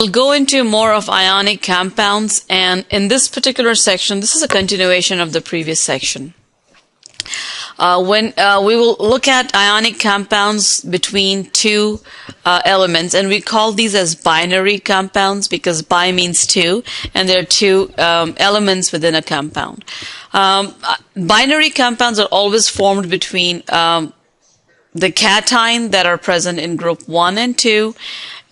We'll go into more of ionic compounds, and in this particular section, this is a continuation of the previous section. When we will look at ionic compounds between two elements, and we call these as binary compounds because bi means two, and there are two elements within a compound. Binary compounds are always formed between the cation that are present in group 1 and 2,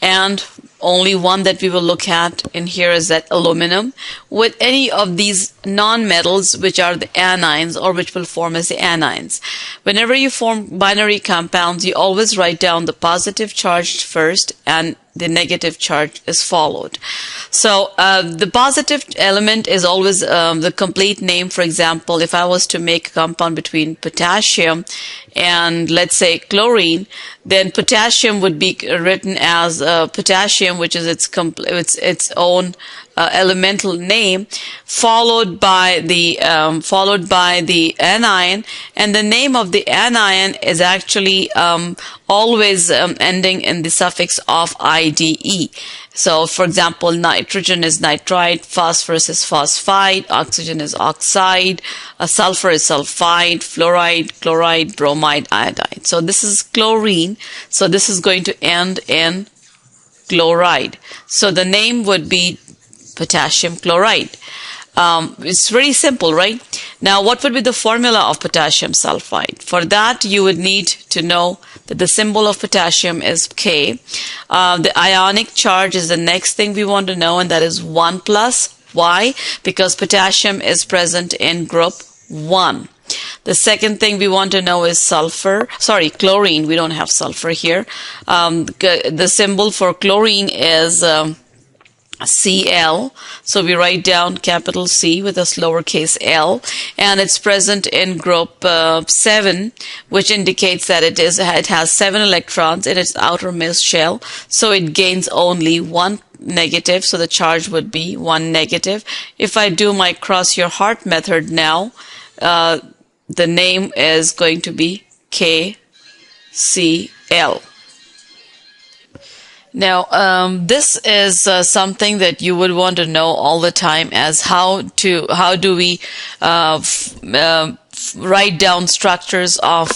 and only one that we will look at in here is that aluminum, with any of these non-metals which are the anions or which will form as the anions. Whenever you form binary compounds, you always write down the positive charge first and the negative charge is followed. So the positive element is always the complete name. For example, if I was to make a compound between potassium and let's say chlorine, then potassium would be written as potassium, which is its own elemental name, followed by the anion, and the name of the anion is actually always ending in the suffix of IDE. So, for example, nitrogen is nitrite, phosphorus is phosphide, oxygen is oxide, sulfur is sulfide, fluoride, chloride, bromide, iodide. So this is chlorine. So this is going to end in chloride. So the name would be potassium chloride. It's very simple, right? Now, what would be the formula of potassium sulfide? For that, you would need to know that the symbol of potassium is K. The ionic charge is the next thing we want to know, and that is 1 plus. Why? Because potassium is present in group 1. The second thing we want to know is chlorine. We don't have sulfur here. The symbol for chlorine is Cl, so we write down capital C with a lowercase l, and it's present in group 7, which indicates that it has 7 electrons in its outermost shell, so it gains only 1 negative, so the charge would be 1 negative. If I do my cross your heart method now, the name is going to be KCl. Now, this is something that you would want to know all the time, as how do we write down structures of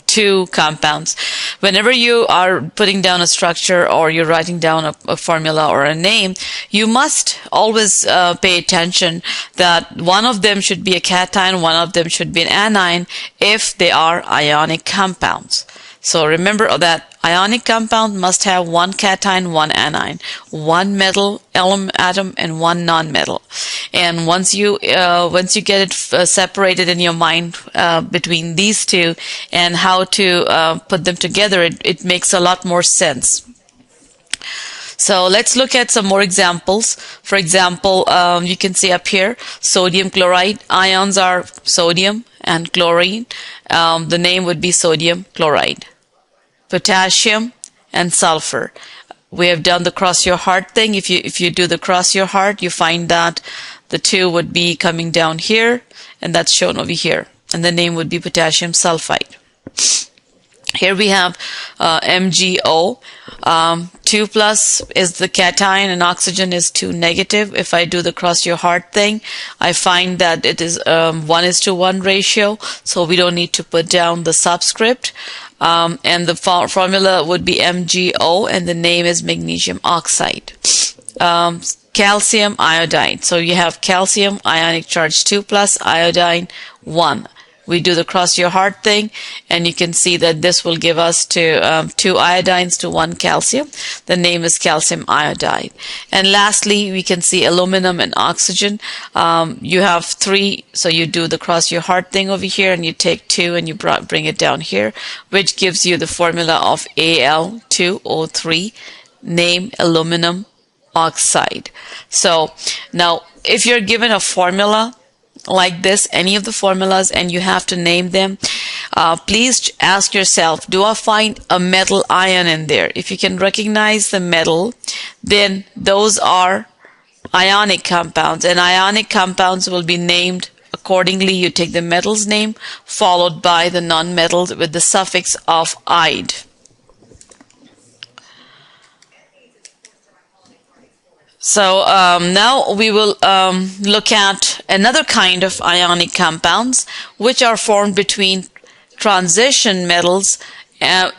two compounds. Whenever you are putting down a structure or you're writing down a formula or a name, you must always pay attention that one of them should be a cation, one of them should be an anion if they are ionic compounds. So remember that ionic compound must have one cation, one anion, one metal atom, and one non-metal. And once you get it separated in your mind between these two and how to put them together, it makes a lot more sense. So let's look at some more examples. For example, you can see up here, sodium chloride. Ions are sodium and chlorine. The name would be sodium chloride. Potassium and sulfur. We have done the cross your heart thing. If you do the cross your heart, you find that the two would be coming down here, and that's shown over here. And the name would be potassium sulfide. Here we have MgO. 2 plus is the cation and oxygen is 2 negative. If I do the cross your heart thing, I find that it is 1:1 ratio, so we don't need to put down the subscript. And the formula would be MgO, and the name is magnesium oxide. Calcium iodide. So you have calcium, ionic charge 2 plus, iodine 1. We do the cross your heart thing, and you can see that this will give us 2 iodines to 1 calcium. The name is calcium iodide. And lastly, we can see aluminum and oxygen. You have 3, so you do the cross your heart thing over here, and you take 2 and you bring it down here, which gives you the formula of Al2O3, name aluminum oxide. So now, if you're given a formula like this, any of the formulas, and you have to name them, please ask yourself, do I find a metal ion in there? If you can recognize the metal, then those are ionic compounds, and ionic compounds will be named accordingly. You take the metal's name followed by the non-metals with the suffix of "ide." So now we will look at another kind of ionic compounds which are formed between transition metals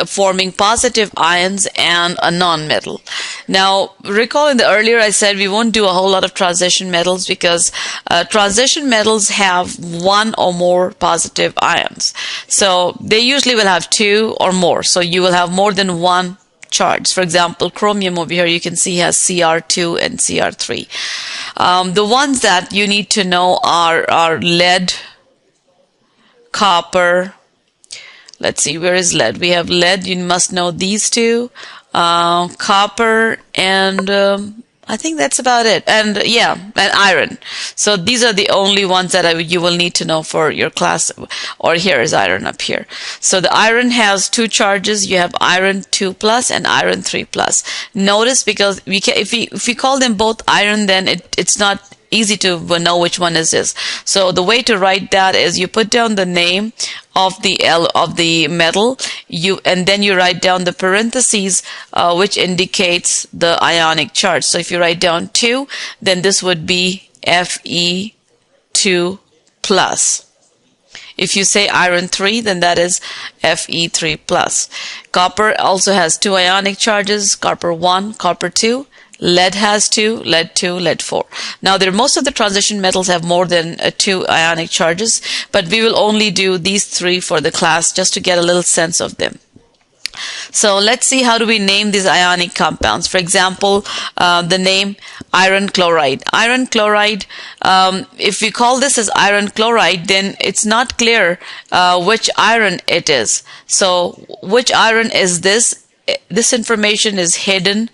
forming positive ions and a non-metal. Now, recall in the earlier I said we won't do a whole lot of transition metals because transition metals have one or more positive ions. So they usually will have two or more. So you will have more than one charge. For example, chromium over here you can see has Cr2 and Cr3. The ones that you need to know are lead, copper. Let's see, where is lead? We have lead, you must know these two, copper, and I think that's about it. And yeah, and iron. So these are the only ones that you will need to know for your class. Or here is iron up here. So the iron has two charges. You have iron 2 plus and iron 3 plus. Notice, because if we call them both iron, then it's not easy to know which one is this. So the way to write that is you put down the name of the metal, and then you write down the parentheses which indicates the ionic charge. So if you write down 2, then this would be Fe2 plus. If you say iron 3, then that is Fe3 plus. Copper also has two ionic charges, copper 1, copper 2. Lead has 2, lead 2, lead 4. Now, most of the transition metals have more than 2 ionic charges, but we will only do these 3 for the class just to get a little sense of them. So let's see, how do we name these ionic compounds? For example, the name iron chloride. Iron chloride, if we call this as iron chloride, then it's not clear which iron it is. So which iron is this? This information is hidden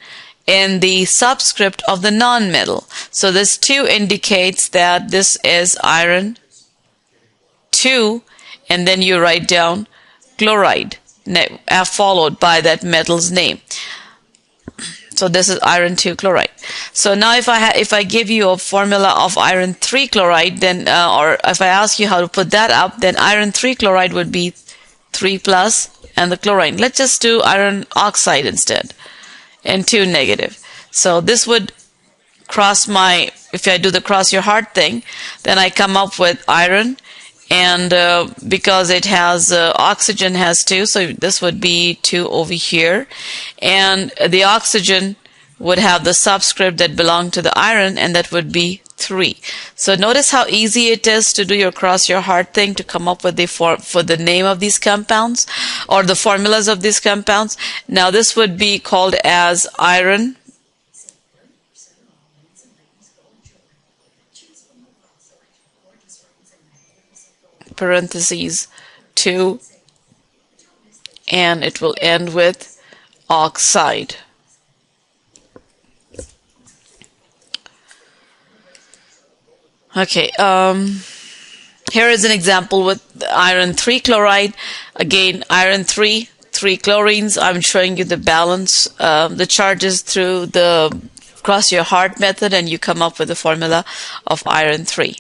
in the subscript of the non-metal. So this 2 indicates that this is iron 2, and then you write down chloride, followed by that metal's name. So this is iron 2 chloride. So now if I give you a formula of iron 3 chloride, then or if I ask you how to put that up, then iron 3 chloride would be 3 plus and the chlorine. Let's just do iron oxide instead, and 2 negative. So this would cross if I do the cross your heart thing, then I come up with iron, and because it has oxygen has 2, so this would be 2 over here, and the oxygen would have the subscript that belonged to the iron, and that would be 3. So notice how easy it is to do your cross your heart thing to come up with for the name of these compounds or the formulas of these compounds. Now this would be called as iron parentheses 2, and it will end with oxide. Okay, here is an example with iron 3 chloride. Again, iron 3 chlorines. I'm showing you the balance, the charges through the cross your heart method, and you come up with the formula of iron 3.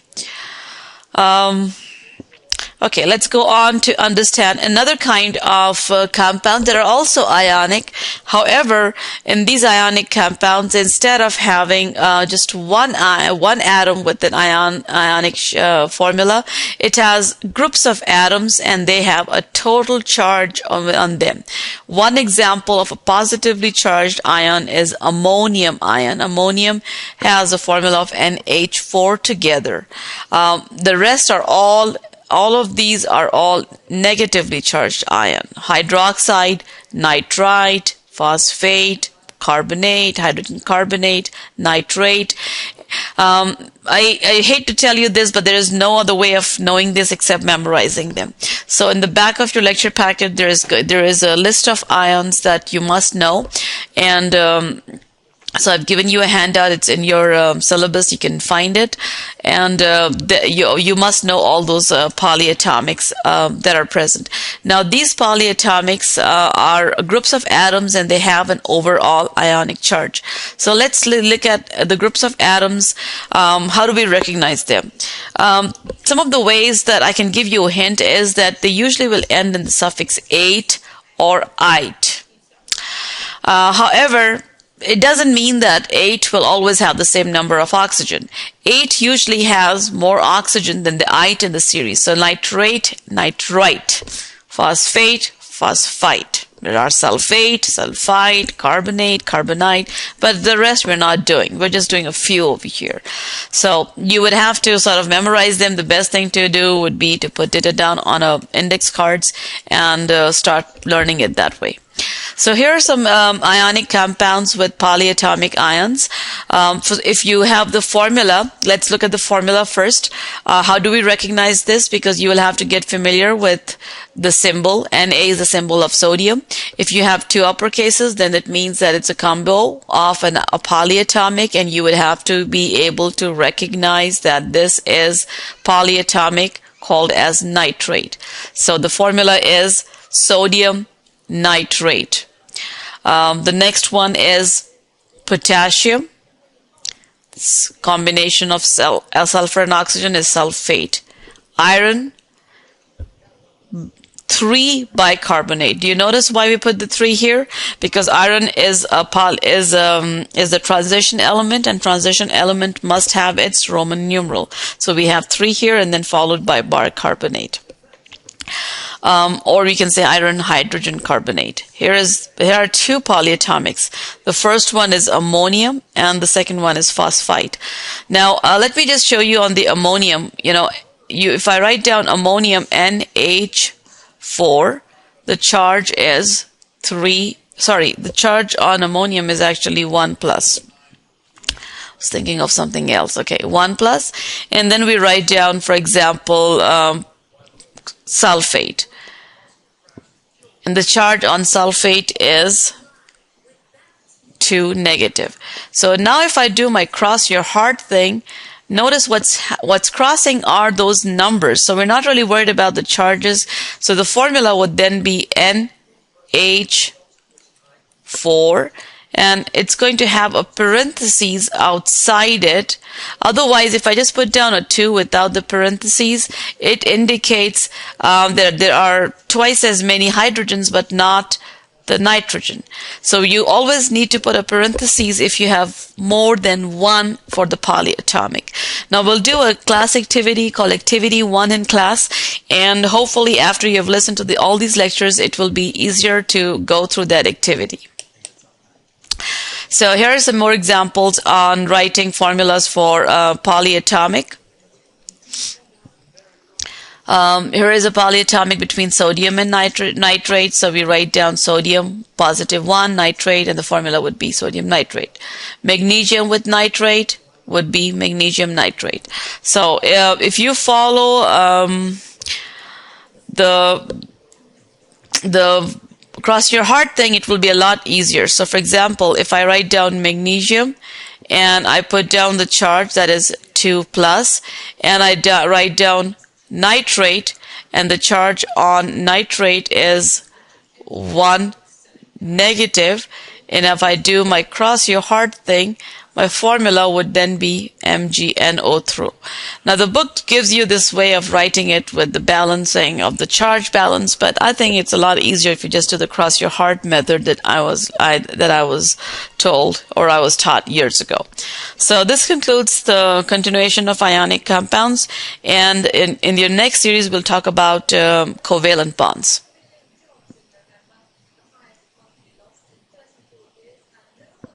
Okay, let's go on to understand another kind of compound that are also ionic. However, in these ionic compounds, instead of having just one atom with an ionic formula, it has groups of atoms, and they have a total charge on them. One example of a positively charged ion is ammonium ion. Ammonium has a formula of NH4 together. The rest are all of these are all negatively charged ion. Hydroxide, nitrite, phosphate, carbonate, hydrogen carbonate, nitrate. I hate to tell you this, but there is no other way of knowing this except memorizing them. So in the back of your lecture packet, there is a list of ions that you must know, and so I've given you a handout. It's in your syllabus. You can find it, and you must know all those polyatomics that are present. Now, these polyatomics are groups of atoms, and they have an overall ionic charge. So let's look at the groups of atoms. How do we recognize them? Some of the ways that I can give you a hint is that they usually will end in the suffix "ate" or "ite." However, it doesn't mean that 8 will always have the same number of oxygen. 8 usually has more oxygen than the 8 in the series. So nitrate, nitrite, phosphate, phosphite. There are sulfate, sulfite, carbonate, carbonite, but the rest we're not doing. We're just doing a few over here. So you would have to sort of memorize them. The best thing to do would be to put it down on index cards and start learning it that way. So here are some ionic compounds with polyatomic ions. So if you have the formula, let's look at the formula first. How do we recognize this? Because you will have to get familiar with the symbol. Na is the symbol of sodium. If you have two uppercases, then it means that it's a combo of a polyatomic, and you would have to be able to recognize that this is polyatomic, called as nitrate. So the formula is sodium nitrate. The next one is potassium. This combination of sulfur and oxygen is sulfate. Iron, 3 bicarbonate. Do you notice why we put the 3 here? Because iron is the transition element, and transition element must have its Roman numeral. So we have 3 here, and then followed by bicarbonate. Or we can say iron hydrogen carbonate. Here are 2 polyatomics. The first one is ammonium, and the second one is phosphite. Now, let me just show you on the ammonium. If I write down ammonium NH4, the charge is 3. Sorry, the charge on ammonium is actually 1 plus. I was thinking of something else. Okay, 1 plus. And then we write down, for example, sulfate. And the charge on sulfate is 2 negative. So now if I do my cross your heart thing, notice what's crossing are those numbers. So we're not really worried about the charges. So the formula would then be NH4, and it's going to have a parentheses outside it. Otherwise, if I just put down a 2 without the parentheses, it indicates that there are twice as many hydrogens, but not the nitrogen. So you always need to put a parentheses if you have more than 1 for the polyatomic. Now we'll do a class activity called Activity 1 in class, and hopefully after you have listened to all these lectures, it will be easier to go through that activity. So here are some more examples on writing formulas for polyatomic. Here is a polyatomic between sodium and nitrate. So we write down sodium +1 nitrate, and the formula would be sodium nitrate. Magnesium with nitrate would be magnesium nitrate. So if you follow the cross your heart thing, it will be a lot easier. So for example, if I write down magnesium and I put down the charge, that is 2 plus, and I write down nitrate, and the charge on nitrate is 1 negative, and if I do my cross your heart thing, my formula would then be MgNO3. Now the book gives you this way of writing it with the balancing of the charge balance, but I think it's a lot easier if you just do the cross your heart method that I was told, or I was taught years ago. So this concludes the continuation of ionic compounds, and in your next series we'll talk about covalent bonds.